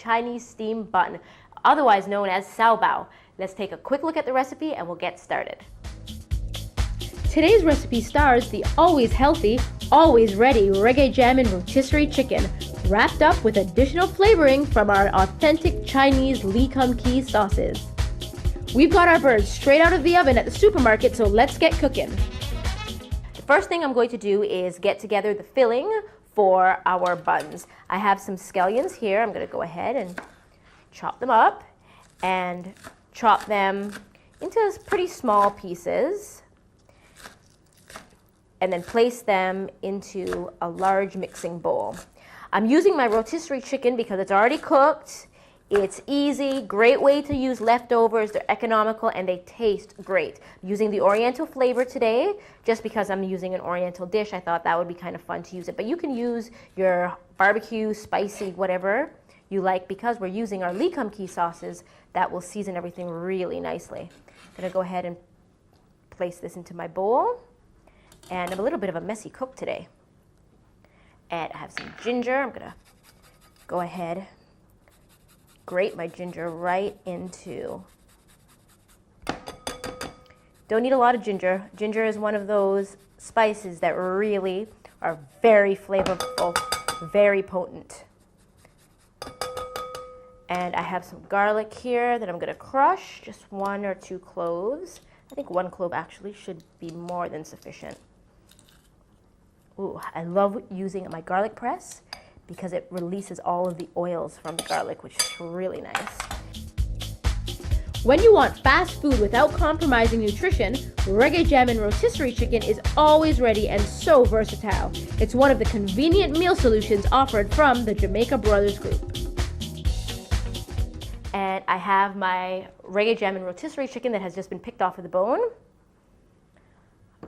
Chinese steamed bun, otherwise known as Sow Bow. Let's take a quick look at the recipe and we'll get started. Today's recipe stars the always healthy, always ready Reggae Jammin Rotisserie Chicken, wrapped up with additional flavoring from our authentic Chinese Lee Kum Kee sauces. We've got our birds straight out of the oven at the supermarket, so let's get cooking. The first thing I'm going to do is get together the filling for our buns. I have some scallions here. I'm going to go ahead and chop them up and chop them into pretty small pieces and then place them into a large mixing bowl. I'm using my rotisserie chicken because it's already cooked. It's easy, great way to use leftovers. They're economical and they taste great. I'm using the Oriental flavor today just because I'm using an Oriental dish. I thought that would be kind of fun to use it. But you can use your barbecue, spicy, whatever you like, because we're using our Lee Kum Kee sauces that will season everything really nicely. I'm gonna go ahead and place this into my bowl. And I'm a little bit of a messy cook today. And I have some ginger. I'm gonna go ahead, grate my ginger right into. Don't need a lot of ginger. Ginger is one of those spices that really are very flavorful, very potent. And I have some garlic here that I'm gonna crush, just 1 or 2 cloves. I think 1 clove actually should be more than sufficient. Ooh, I love using my garlic press because it releases all of the oils from the garlic, which is really nice. When you want fast food without compromising nutrition, Reggae Jammin Rotisserie Chicken is always ready and so versatile. It's one of the convenient meal solutions offered from the Jamaica Brothers Group. And I have my Reggae Jammin Rotisserie Chicken that has just been picked off of the bone.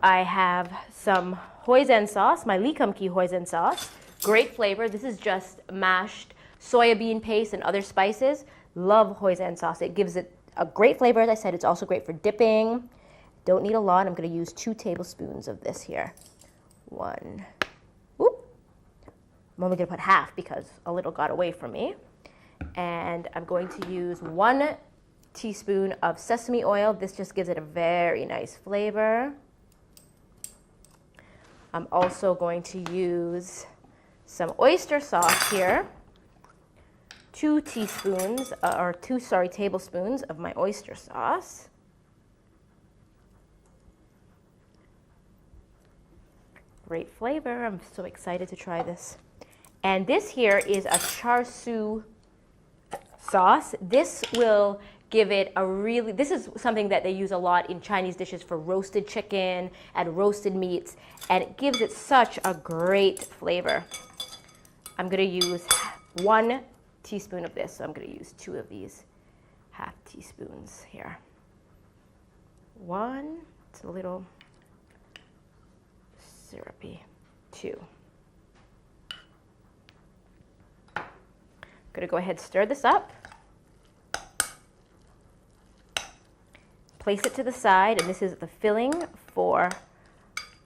I have some hoisin sauce, my Lee Kum Kee hoisin sauce. Great flavor. This is just mashed soya bean paste and other spices. Love hoisin sauce. It gives it a great flavor. As I said, it's also great for dipping. Don't need a lot. I'm going to use 2 tablespoons of this here. 1. Whoop. I'm only going to put half because a little got away from me. And I'm going to use 1 teaspoon of sesame oil. This just gives it a very nice flavor. I'm also going to use some oyster sauce here. 2 tablespoons of my oyster sauce. Great flavor. I'm so excited to try this. And this here is a char siu sauce. This will give it a really, this is something that they use a lot in Chinese dishes for roasted chicken and roasted meats, and it gives it such a great flavor. I'm going to use 1 teaspoon of this, so I'm going to use 2 of these half teaspoons here. 1, it's a little syrupy. 2. I'm going to go ahead and stir this up. Place it to the side, and this is the filling for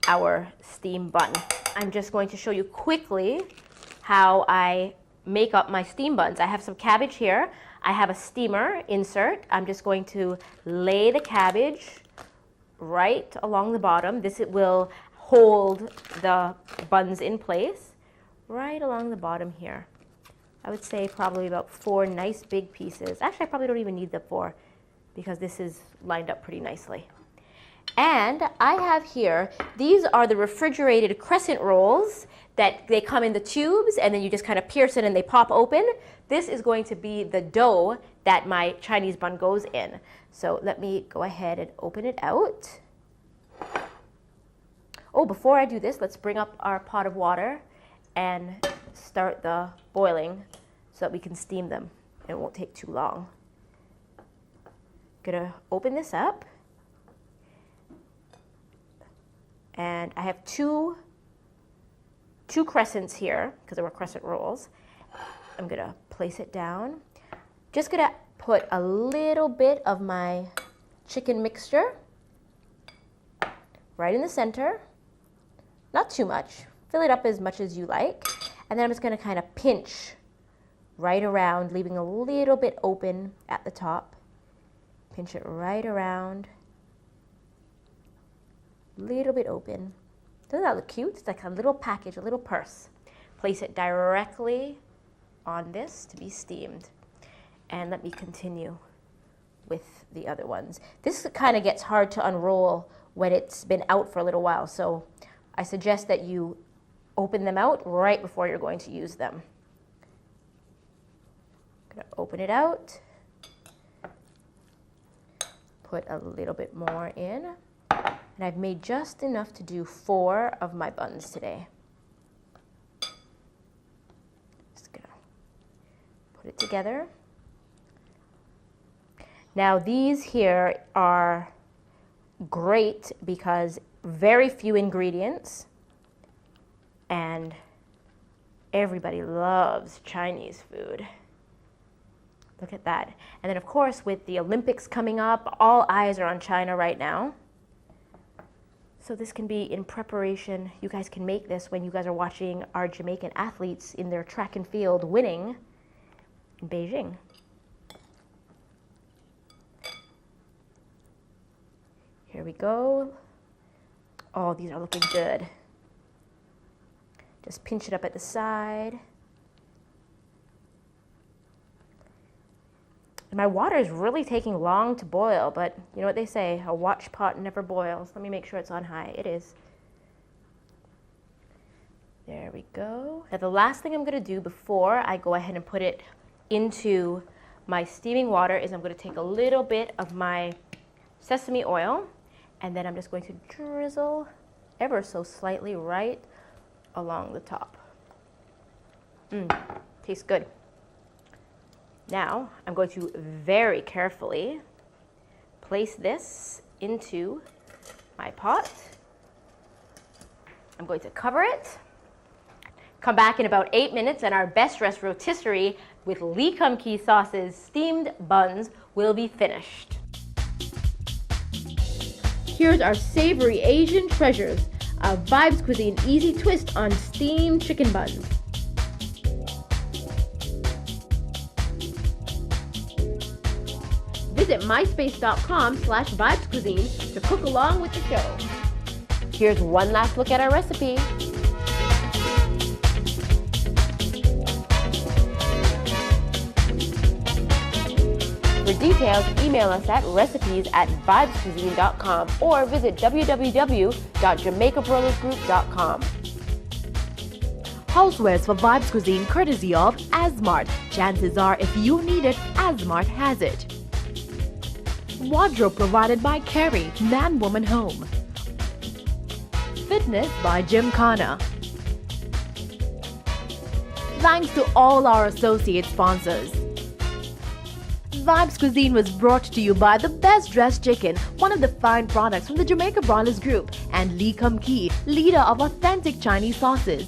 our steamed bun. I'm just going to show you quickly how I make up my steamed buns. I have some cabbage here. I have a steamer insert. I'm just going to lay the cabbage right along the bottom. This will hold the buns in place right along the bottom here. I would say probably about 4 nice big pieces. Actually, I probably don't even need the 4. Because this is lined up pretty nicely. And I have here, these are the refrigerated crescent rolls that they come in the tubes, and then you just kind of pierce it and they pop open. This is going to be the dough that my Chinese bun goes in. So let me go ahead and open it out. Oh, before I do this, let's bring up our pot of water and start the boiling so that we can steam them. It won't take too long. Gonna open this up, and I have two crescents here because they were crescent rolls. I'm gonna place it down. Just gonna put a little bit of my chicken mixture right in the center, not too much. Fill it up as much as you like, and then I'm just gonna kind of pinch right around, leaving a little bit open at the top. Pinch it right around, little bit open. Doesn't that look cute? It's like a little package, a little purse. Place it directly on this to be steamed. And let me continue with the other ones. This kind of gets hard to unroll when it's been out for a little while, so I suggest that you open them out right before you're going to use them. I'm gonna open it out, put a little bit more in, and I've made just enough to do 4 of my buns today. Just gonna put it together. Now these here are great because very few ingredients and everybody loves Chinese food. Look at that. And then of course with the Olympics coming up, all eyes are on China right now. So this can be in preparation. You guys can make this when you guys are watching our Jamaican athletes in their track and field winning in Beijing. Here we go. Oh, these are looking good. Just pinch it up at the side. And my water is really taking long to boil, but you know what they say, a watch pot never boils. Let me make sure it's on high. It is. There we go. Now the last thing I'm going to do before I go ahead and put it into my steaming water is I'm going to take a little bit of my sesame oil, and then I'm just going to drizzle ever so slightly right along the top. Tastes good. Now I'm going to very carefully place this into my pot. I'm going to cover it. Come back in about 8 minutes and our best dressed rotisserie with Lee Kum Kee sauce's steamed buns will be finished. Here's our savory Asian treasures, a Vibes Cuisine easy twist on steamed chicken buns. Visit myspace.com/vibescuisine to cook along with the show. Here's one last look at our recipe. For details, email us at recipes@vibescuisine.com or visit www.jamaicabrothersgroup.com. Housewares for Vibes Cuisine courtesy of Asmart. Chances are if you need it, Asmart has it. Wardrobe provided by Kerry, Man Woman Home. Fitness by Gymkhana. Thanks to all our associate sponsors. Vibes Cuisine was brought to you by the Best Dressed Chicken, one of the fine products from the Jamaica Brothers Group, and Lee Kum Kee, leader of authentic Chinese sauces.